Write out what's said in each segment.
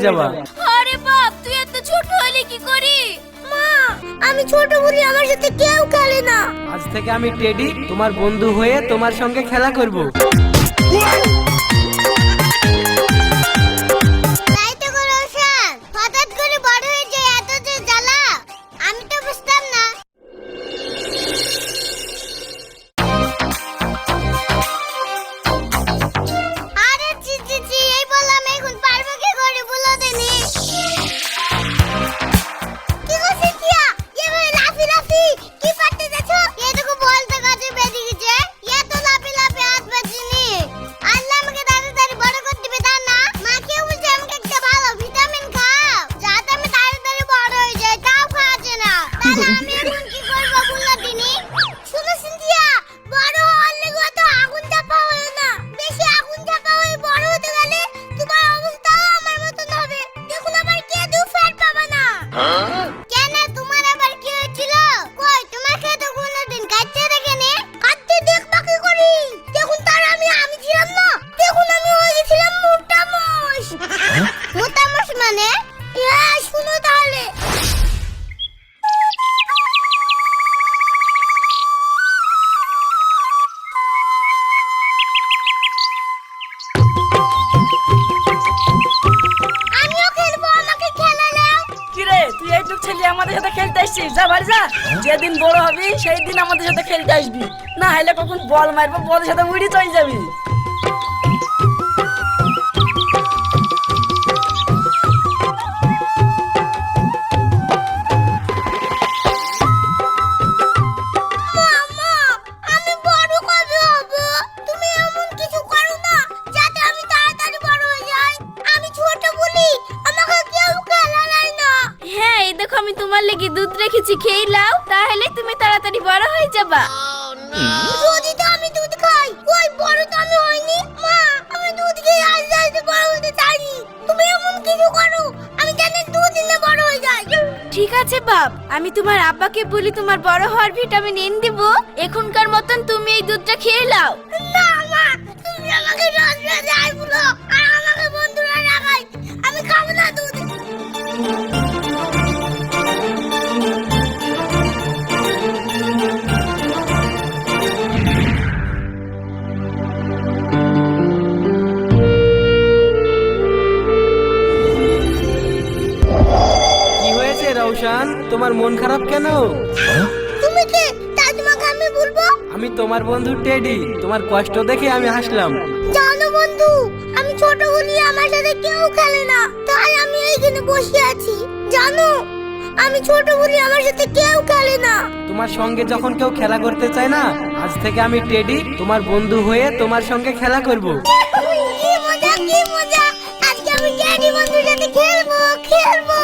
যাবা। আরে বাপ, তুই এত ছোট হলি কি করি? মা, আমি ছোট বলি আমার সাথে কেউ খেলে না। আজ থেকে আমি টেডি, তোমার বন্ধু হয়ে তোমার সঙ্গে খেলা করব। তাই তো গো রোশন, হঠাৎ করে বড় হয়ে যায় এত যে জ্বালা, আমি তো বুঝতাম না। আরে জি জি জি, এই বললাম এখন পারবো কি করে বলো দেনি। কি গো সিথিয়া, এভাবে লাফি লাফি কি পারতে যাচ্ছ? এটুকু বলতে কাজে বেরিয়ে গেছে, এত লাফি লাফি হাত বাজিনি। আল্লাহ আমাকে তাড়াতাড়ি বড় করে দিবে তা না। মা কেউ বলছে আমাকে একটা ভালো ভিটামিন খাও, যাতে আমি তাড়াতাড়ি বড় হয়ে যাই, তাও খাওয়াচ্ছে না। তাহলে আমি এখন কি করবো বলো দিনি। শুনো সিথিয়া, বড় হওয়ার লেগে তো আগুন চাপা হয় না। বেশি আগুন চাপা হয়ে বড় হতে গেলে তোমার অবস্থাও আমার মতন হবে। দেখুন আবার কে দু ফের পাবা না। কেন, তোমার আবার কি হয়েছিল? কই তোমাকে তো কোনোদিন কাটতে দেখেনি। কাটতে দেখবা কি করি? দেখুন তার আমি ছিলাম না। দেখুন আমি হয়ে গেছিলাম মোটা মোষ। মোটা মোষ মানে? হ্যাঁ, শুনো তাহলে। আমিও খেলবো, আমাকে খেলা দাও। কিরে, তুই এইটুক ছেলে আমাদের সাথে খেলতে আসছিস? যা বাড়ি যা। যেদিন বড় হবি সেই দিন আমাদের সাথে খেলতে আসবি, না হলে কখন বল মারবো বলের সাথে উড়ি চলে যাবি। মামা, আমি বড় কবে হব? তুমি এমন কিছু করো না যাতে আমি তাড়াতাড়ি বড় হয়ে যাই। আমি ছোট বলি আমাকে কেউ খেলা দেয় না। হ্যাঁ, এই দেখো আমি তোমার লাগি দুধ রেখেছি, খেয়ে নাও, তাহলে তুমি তাড়াতাড়ি বড় হয়ে যাবা। যদি তো আমি দুধ খাই, ওই বড় তো আমি হইনি। মা, আমি দুধ খেয়ে আস্তে আস্তে বড় হতে চাই। তুমি এমন কিছু করো আমি জানি দুদিনে বড় হয়ে যাই। ঠিক আছে বাপ, আমি তোমার আব্বাকে বলি তোমার বড় হওয়ার ভিটামিন এন দিব। এখনকার মতন তুমি এই দুধটা খেয়ে নাও। না মা, তুমি আমাকে রোজ রোজ আই বলো আর আমাকে বন্ধুরা রাখাই, আমি খাবো না দুধ। কি হয়েছে রৌশন, তোমার মন খারাপ কেন? তুমি কে, তাই তোমাকে আমি বলবো? আমি তোমার বন্ধু টেডি, তোমার কষ্ট দেখে আমি হাসলাম। জানো বন্ধু, আমি ছোট বলি আমার সাথে কেউ খেলে না, তাই আমি এইখানে বসে আছি। জানো, আমি ছোট বলি আমার সাথে কেউ খেলে না। তোমার সঙ্গে যখন কেউ খেলা করতে চায় না, আজ থেকে আমি টেডি, তোমার বন্ধু হয়ে তোমার সঙ্গে খেলা করব। কি মজা কি মজা, আজকে আমি ড্যাডি বন্ধুর সাথে খেলবো খেলবো।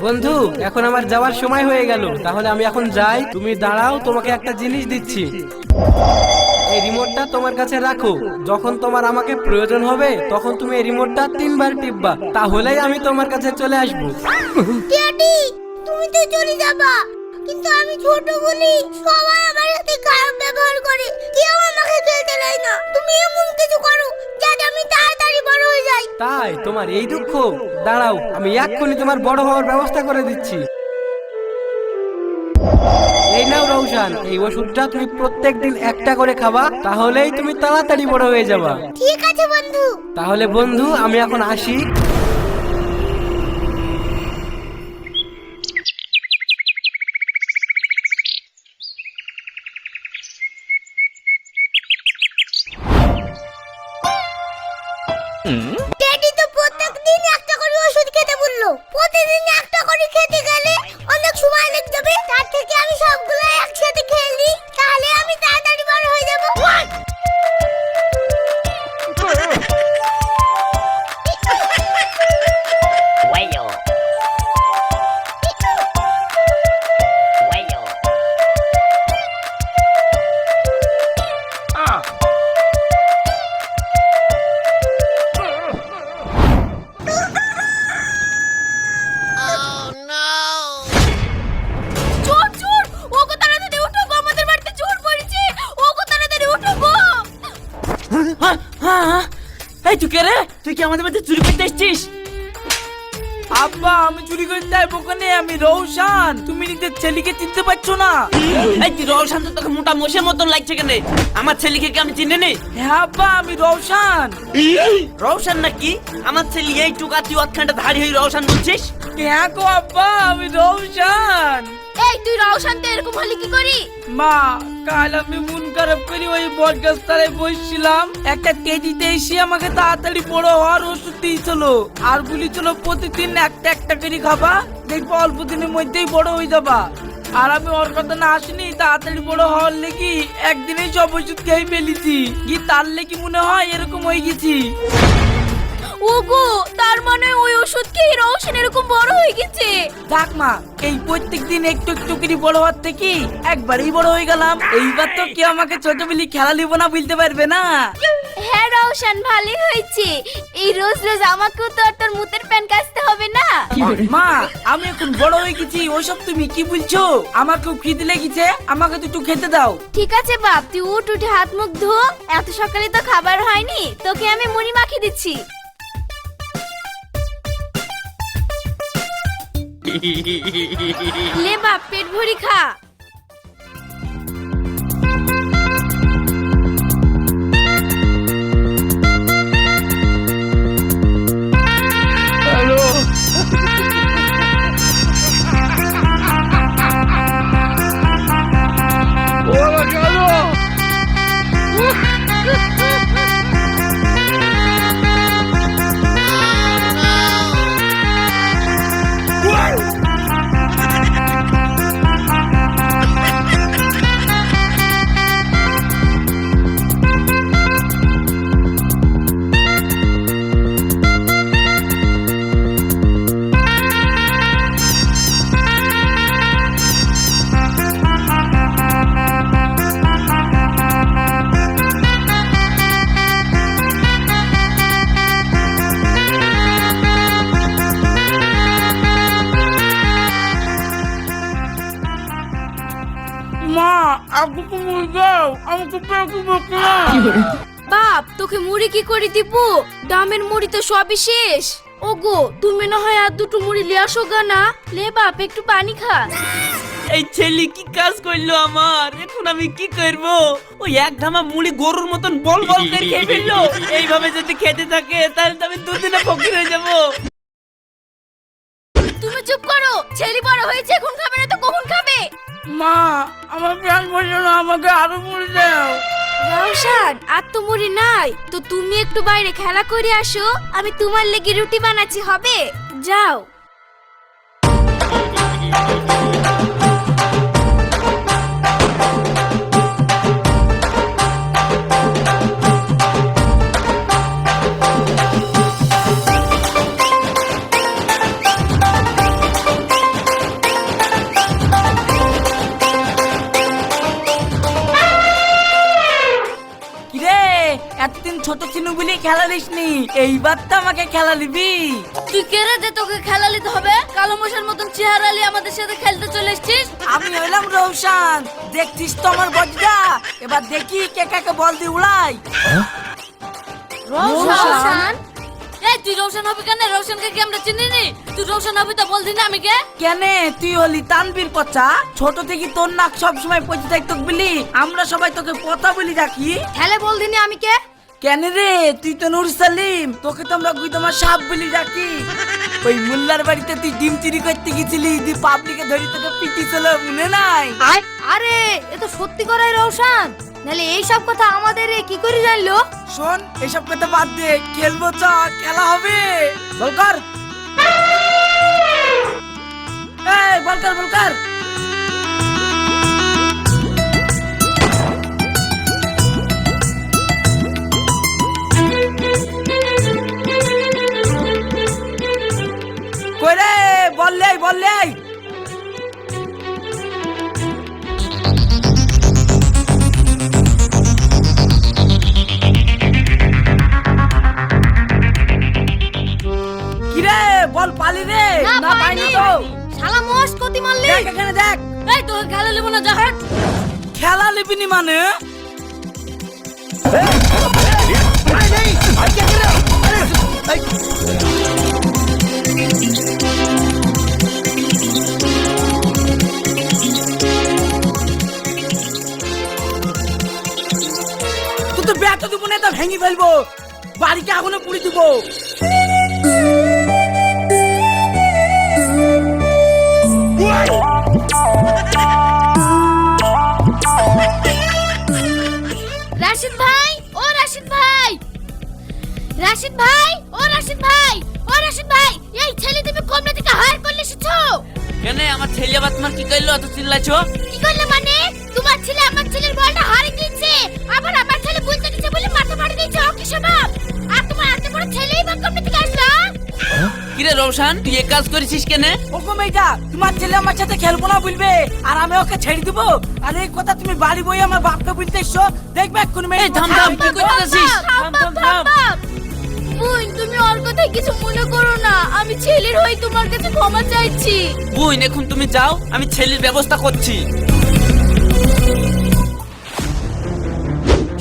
বন্ধু, এখন আমার যাওয়ার সময় হয়ে গেল, তাহলে আমি এখন যাই। তুমি দাঁড়াও, তোমাকে একটা জিনিস দিচ্ছি। এই রিমোটটা তোমার কাছে রাখো, যখন তোমার আমাকে প্রয়োজন হবে তখন তুমি এই রিমোটটা 3 বার টিপবা, তাহলেই আমি তোমার কাছে চলে আসবো। ড্যাডি, তুমি তো চলে যাবা, কিন্তু আমি ছোট বলি সবাই আমার সাথে খারাপ ব্যবহার করে, কেউ আমাকে খেলতে দেয় না। তুমি এমন কিছু করো যাতে আমি তাড়াতাড়ি বড় হয়ে যাই। তাই তোমার এই দুঃখ? দাঁড়াও, আমি এক্ষুনি তোমার বড় হওয়ার ব্যবস্থা করে দিচ্ছি। এই নাও রৌশন, এই ওষুধটা তুমি প্রত্যেকদিন একটা করে খাবা, তাহলেই তুমি তাড়াতাড়ি বড় হয়ে যাবা। ঠিক আছে বন্ধু। তাহলে বন্ধু, আমি এখন আসি। ড্যাডি তো প্রত্যেকদিন একটা করে ওষুধ খেতে বললো। প্রতিদিন একটা করে খেতে গেলে অনেক সময় লেগে যাবে, তার থেকে আমি সবগুলো একসাথে খেয়ে নিই, তাহলে আমি তাড়াতাড়ি বড় হয়ে যাবো। এই তুই কে রে? তুই কি আমাদের মধ্যে চুরি করতে এসেছিস? আব্বা আমি চুরি করে যাইবো কেনে? আমি রৌশান, তুমি নিজের ছেলেকে চিনতে পারছো না? এই তুই রওশন তো তোকে মোটা মোষের মতন লাগছে কেন? আমার ছেলেকে কি আমি চিনি নি? হ্যাঁ আব্বা আমি রৌশান। রওশন নাকি? আমার ছেলে এই টুকা তুই অতখানটা ধাড়ি হয়ে রওশন বলছিস? হ্যাঁ গো আব্বা আমি রৌশান। এই তুই রওশন তো এরকম হলি কি করি? মা কাল আমি মন খারাপ করি ওই বটগাছ তলায় বসছিলাম, একটা টেডিতে এসে আমাকে তাড়াতাড়ি বড় হওয়ার ওষুধ দিয়েছিল আর বলেছিল প্রতিদিন একটা একটা করে খাবা, দেখবো অল্প দিনের মধ্যেই বড় হয়ে যাবা। আর আমি ওর কথা না আসিনি, তাড়াতাড়ি বড় হওয়ার লেগে একদিনেই সব ওষুধ খেয়ে ফেলেছি, কি তার লেগে মনে হয় এরকম হয়ে গেছি। ওগো তার মানে ওই ওষুধ খেয়ে রওশন এরকম বড় হয়ে গেছে। থাক মা, এই প্রত্যেক দিন একটু একটু করে বড় হওয়ার থেকে একবারেই বড় হয়ে গেলাম। এইবার তো কেউ আমাকে ছোট বেলি খেলা নিব না বলতে পারবে না। হ্যাঁ রওশন ভালোই হয়েছে, এই রোজ রোজ আমাকেও তো আর তোর মুতের প্যান কাচতে হবে না। মা আমি এখন বড় হয়ে গেছি, ওইসব তুমি কি বলছো? আমাকেও খিদে লেগেছে, আমাকে তো একটু খেতে দাও। ঠিক আছে বাপ, তুই উঠে হাত মুখ ধো, এত সকালে তো খাবার হয়নি, তোকে আমি মুড়ি মাখিয়ে দিচ্ছি। লে বাপ পেট ভরি খা। মা আমাকে মুড়ি দাও, আমাকে পেটে বকে না। বাপ তোকে মুড়ি কি করে দিব? দামের মুড়ি তো সবই শেষ। ওগো তুমি না হয় আর দুটো মুড়ি লিয়ে আসো গা না। লে বাপ একটু পানি খা। এই ছেলে কি কাজ করলো আমার? এখন আমি কি করব? ওই এক ধামা মুড়ি গরুর মতন বল বল করে খেয়ে ফেললো। এইভাবে যদি খেতে থাকে তাহলে তো আমি দুদিনে ফকির হয়ে যাব। তুমি চুপ করো, ছেলে বড় হয়েছে, এখন খাবে না তো কখন খাবে? মা আমার প্রাণ বসে না, আমাকে আরো মুড়ি দাও। রওশন আর তো মুড়ি নাই, তো তুমি একটু বাইরে খেলা করে আসো, আমি তোমার লেগে রুটি বানাচ্ছি, হবে? যাও। কিরে এতদিন ছোট ছিনু বলে খেলা নিসনি, এইবার তো আমাকে খেলা নিবি। তুই কেড়ে দে, তোকে খেলা নিতে হবে? কালো মশার মতন চেহারা নিয়ে আমাদের সাথে খেলতে চলে এসেছিস। আমি হইলাম রৌশান, দেখছিস তো আমার বডিটা, এবার দেখি কে কাকে বল দিয়ে উড়াই। রওশন এই তুই রওশন হবে কেন? রওশনকে কি আমরা চিনি নি? তুই রওশন হবে তো বল দিন আমি কে? কেনে তুই হলি তানবীর পচা? ছোট থেকে তোর নাক সব সময় পচে থাকতো বলি আমরা সবাই তোকে পচা বলি ডাকি। খেলে বল দিনি আমি কে? কেন রে তুই তো নূর সালিম, তোকে তো আমরা গুইদমা সাপ বলি ডাকি। ওই মোল্লার বাড়িতে তুই ডিম চুরি করতে গেছিলি, তুই পাবলিকে ধরি তোকে পিটিছিল, মনে নাই? আরে এ তো সত্যি করে রওশন, নালে এই সব কথা আমাদের কি করে জানলো? শোন এসব কথা বাদ দে, খেলবো চ, খেলা হবে। বলকর এই বলকর বলকর। কই রে বললে বললে। কিরে বল পালি রে? না পাইনি তো। শালা মোস কতি মারলি? দেখ এখানে দেখ। এই তোকে খেলা নেব না, যা হাট। খেলা লিবিনি মানে? তুই তো ব্যাট দিব না, তা ভেঙে ফেলবো, বাড়িকে আগুনে পুড়ে দিবো। রাশিদ ভাই, ও রাশিদ ভাই, রাশিদ ভাই, ও রাশিদ ভাই, ও রাশিদ ভাই, এই ছেলে তুমি কমলা থেকে হায়ার করলে এসেছো? কেন আমার ছেলে আবার তোমার কি করলো এত চিল্লাছো? কি করলে মানে? তোমার ছেলে আমার ছেলের বলটা হারিয়ে দিয়েছে, আবার আমার ছেলে বুঝতে দিচ্ছে বলে মাথা ফাড়ি দিয়েছে, ও কি স্বভাব? আর তোমার এত বড় ছেলেই বা কমলা থেকে আসলো? কিরে রওশন, তুই এই কাজ করেছিস কেন? ওগো মেয়েটা, তোমার ছেলে আমার সাথে খেলবো না বলবে আর আমি ওকে ছেড়ে দিবো? আর এই কথা তুমি বাড়ি বই আমার বাপকে বলতে এসছো? দেখবে এক্ষুনি মেয়ে। এই থাম থাম, কি করতেছিস? থাম থাম থাম। বোন, তুমি ওর কথায় কিছু মনে করো না, আমি ছেলের হয়ে তোমার কাছে ক্ষমা চাইছি। বোন, এখন তুমি যাও, আমি ছেলের ব্যবস্থা করছি।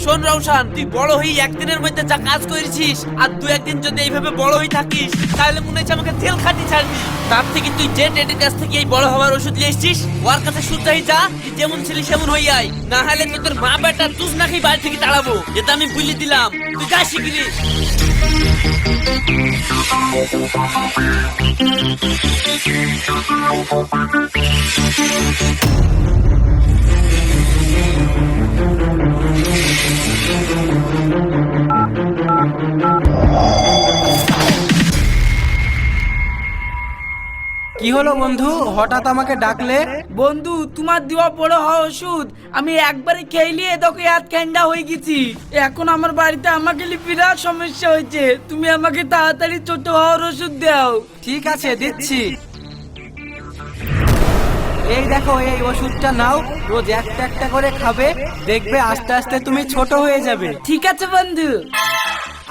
শোন রওশন, তুই বড় হয়ে একদিনের মধ্যে যা কাজ করেছিস, আর তুই একদিন যদি এইভাবে বড় হয়ে থাকিস, তাহলে মনে হচ্ছে আমাকে জেল খাটি ছাড়বি। তার থেকে তুই যে টেডির কাছ থেকে এই বড় হওয়ার ওষুধ নিয়ে এসছিস, ওর কাছে শুদ্ধই যা, তুই যেমন ছিলি সেমন হয়ে আয়, না হলে তোর মা বেটা তুস না খেয়ে বাড়ি থেকে তাড়াবো। এটা আমি বলে দিলাম, তুই যা শিগগিরি। কি হলো বন্ধু, হঠাৎ আমাকে ডাকলে? বন্ধু, তোমার দেওয়া বড় হওয়া ওষুধ আমি একবারে খেয়ে তোকে এত ঠান্ডা হয়ে গেছি। এখন আমার বাড়িতে আমাকে বিরাট সমস্যা হয়েছে, তুমি আমাকে তাড়াতাড়ি ছোট হওয়ার ওষুধ দাও। ঠিক আছে, দিচ্ছি। এই দেখো, এই ওষুধটা নাও, রোজ একটা একটা করে খাবে, দেখবে আস্তে আস্তে তুমি ছোট হয়ে যাবে। ঠিক আছে বন্ধু।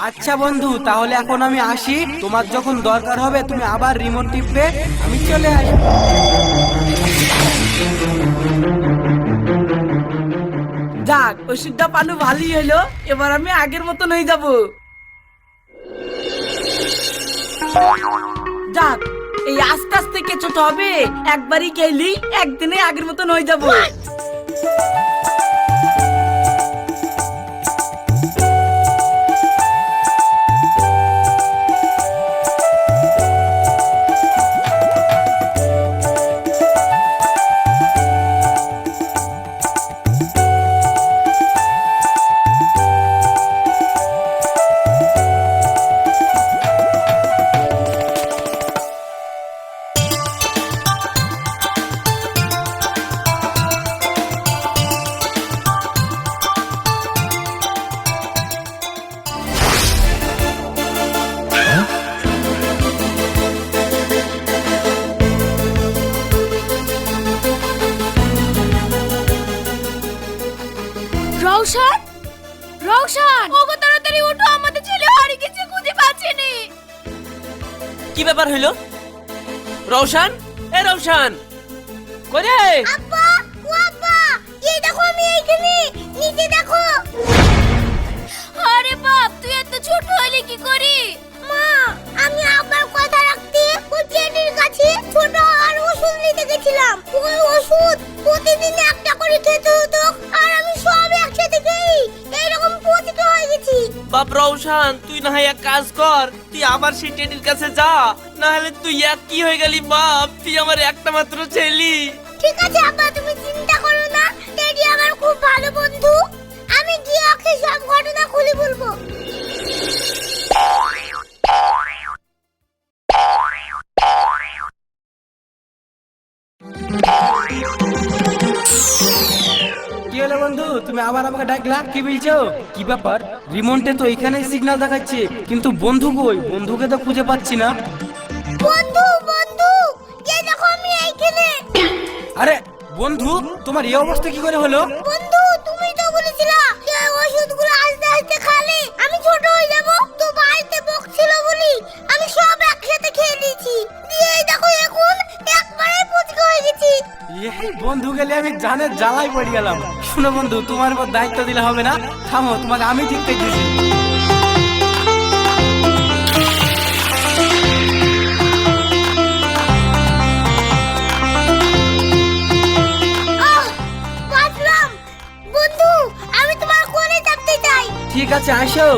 আচ্ছা বন্ধু, তাহলে এখন আমি আসি, তোমার যখন দরকার হবে তুমি আবার রিমোট টিপবে, আমি চলে আসবো। যাক, ওষুধটা পালু ভালোই হলো, এবার আমি আগের মতন হয়ে যাব। যাক, এই আস্তে আস্তে কে ছোট হবে, একবারই খেলি একদিনে আগের মতন হয়ে যাব। রওশন, রওশন, ওগো তাড়াতাড়ি উঠো, আমাদের ছেলে হারিয়ে গেছে, খুঁজে পাচ্ছি না। কি ব্যাপার হইলো? রওশন, এ রওশন, কই রে? আব্বা, ও আব্বা, এই দেখো আমি এইখানে, নিচে দেখো। আরে বাপ, তুই এত ছোট হলি কি করি? মা, আমি আব্বার কথা রাখতে ওই টেডির কাছে ছোট আর ওষুধ নিতে গেছিলাম। ওই ওষুধ প্রতিদিন একটা করে খেতে হতো, আর আমি সব একসাথে খেয়ে এইরকম পতিত হয়ে গেছি। বাপ রওশন, তুই না হয় এক কাজ কর, তুই আবার সেই টেডির কাছে যা, না হলে তুই এক কি হয়ে গেলি বাপ, তুই আমার একটা মাত্র ছেলে। ঠিক আছে আব্বা, তুমি চিন্তা করো না, টেডি আমার খুব ভালো বন্ধু, আমি গিয়ে ওকে সব ঘটনা খুলে বলবো। কি হলো বন্ধু, তুমি আবার আমাকে ডাকলা, কি বলছো? কি ব্যাপার? রিমোটে তো এখানে সিগন্যাল দেখাচ্ছে, কিন্তু বন্ধু কই? বন্ধুকে তো খুঁজে পাচ্ছি না। বন্ধু, বন্ধু, এই দেখো আমি এইখানে। আরে বন্ধু, তোমার এই অবস্থা কি করে হলো? বন্ধু, তুমি তো বলেছিলা যে ওষুধগুলো আস্তে আস্তে খালে আমি ছোট হয়ে যাব, তো বাড়িতে বকছিল বলি আমি সব একসাথে খেয়ে নিয়েছি, দিয়ে এই দেখো এখন একবারে পুচকে হয়ে গেছি। এই বন্ধু গেলে আমি জানের জ্বালাই পড়ে গেলাম। শুনো বন্ধু, তোমার উপর দায়িত্ব দিলে হবে না, থামো, তোমাকে আমি ঠিক দেখতেছি। আছে, আসো।